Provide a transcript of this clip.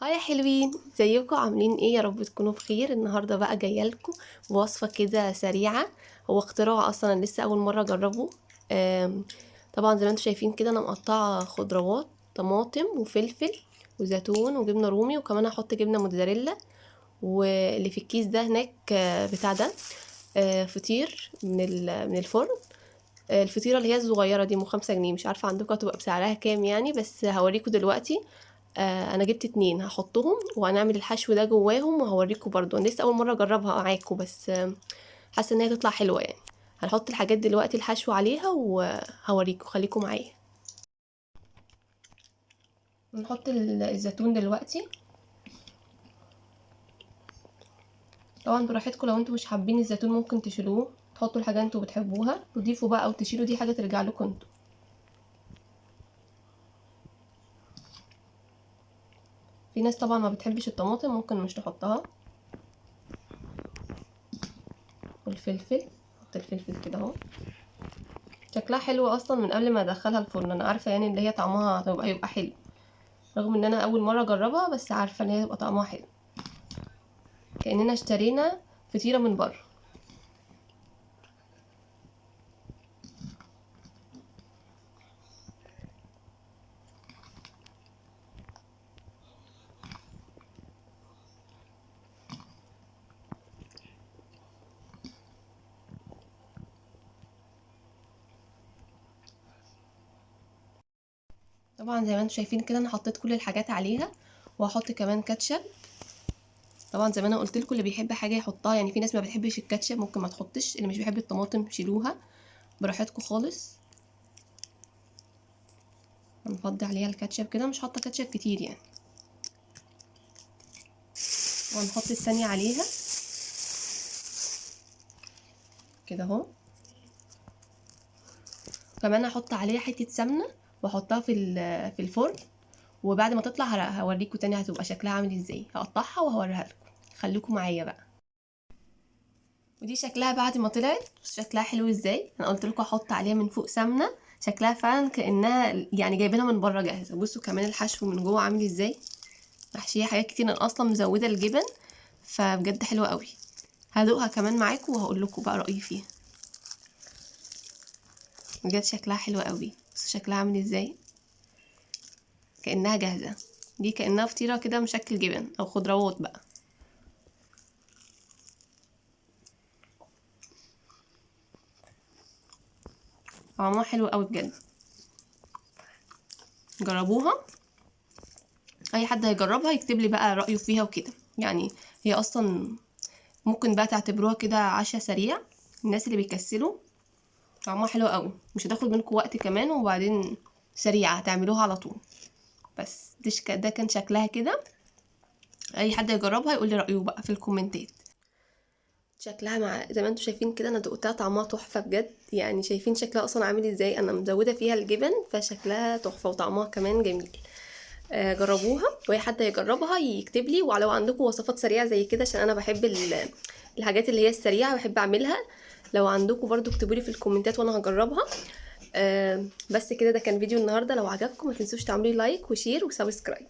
هاي يا حلوين، ازيكم عاملين ايه؟ يا رب تكونوا بخير. النهارده بقى جايه لكم بوصفه كده سريعه. هو اختراع اصلا، أنا لسه اول مره اجربه. طبعا زي ما انتم شايفين كده انا مقطعه خضروات، طماطم وفلفل وزيتون وجبنه رومي، وكمان هحط جبنه موتزاريلا. واللي في الكيس ده هناك بتاع ده فطير من الفرن. الفطيره اللي هي الصغيره دي 5 جنيه، مش عارفه عندكم هتبقى بسعرها كام يعني، بس هوريكم دلوقتي. انا جبت 2 هحطهم وهنعمل الحشو ده جواهم وهوريكم برضو. انا لسه اول مره اجربها معاكم، بس حاسه ان هي تطلع حلوه يعني. هنحط الحاجات دلوقتي الحشو عليها وهوريكم، خليكم معايا. نحط الزيتون دلوقتي. طبعا براحتكم، لو انتوا مش حابين الزيتون ممكن تشيلوه، تحطوا الحاجه انتوا بتحبوها تضيفوا بقى او تشيلوا، دي حاجه ترجع لكم انتوا. في ناس طبعا ما بتحبش الطماطم، ممكن مش تحطها. والفلفل، نحط الفلفل كده اهو. شكلها حلو اصلا من قبل ما ادخلها الفرن، انا عارفه يعني اللي هي طعمها يبقى حلو، رغم ان انا اول مره اجربها، بس عارفه ان هي هتبقى طعمها حلو، كاننا اشترينا فطيره من بره. طبعا زي ما انتم شايفين كده انا حطيت كل الحاجات عليها، وهحط كمان كاتشب. طبعا زي ما انا قلت لكم، اللي بيحب حاجه يحطها يعني، في ناس ما بتحبش الكاتشب ممكن ما تحطش، اللي مش بيحب الطماطم شيلوها براحتكم خالص. هنفضي عليها الكاتشب كده، مش حاطه كاتشب كتير يعني. وهنحط الثانيه عليها كده اهو. كمان هحط عليها حته سمنه واحطها في الفرن، وبعد ما تطلع هوريكم تاني هتبقى شكلها عامل ازاي. هقطعها وهوريها لكم، خليكم معايا بقى. ودي شكلها بعد ما طلعت، شكلها حلو ازاي. انا قلت لكم احط عليها من فوق سمنه، شكلها فعلا كانها يعني جايبينها من بره جاهزه. بصوا كمان الحشو من جوه عامل ازاي، محشيه حاجات كتير، انا اصلا مزوده الجبن، فبجد حلوه قوي. هدوقها كمان معاكم وهقول لكم بقى رايي فيها. بجد شكلها حلو قوي، بصوا شكلها عامل ازاي، كانها جاهزه. دي كانها فطيره كده مشكل جبن او خضروات بقى. طعمها حلو قوي بجد، جربوها. اي حد هيجربها يكتب لي بقى رايه فيها وكده يعني. هي اصلا ممكن بقى تعتبروها كده عشاء سريع، الناس اللي بيكسلوا. طعمها حلو قوي، مش هتاخد منكم وقت كمان، وبعدين سريعه هتعملوها على طول. بس ده كان شكلها كده. اي حد يجربها يقول لي رايه بقى في الكومنتات. شكلها زي ما انتم شايفين كده، انا دقتها طعمها تحفه بجد يعني. شايفين شكلها اصلا عامل ازاي، انا مزوده فيها الجبن، فشكلها تحفه وطعمها كمان جميل. جربوها، واي حد يجربها يكتب لي. ولو عندكم وصفات سريعه زي كده، عشان انا بحب الحاجات اللي هي السريعه، بحب اعملها. لو عندكم برضو اكتبوا لي في الكومنتات وانا هجربها. بس كده، ده كان فيديو النهارده. لو عجبكم ما تنسوش تعملوا لايك وشير وسبسكرايب.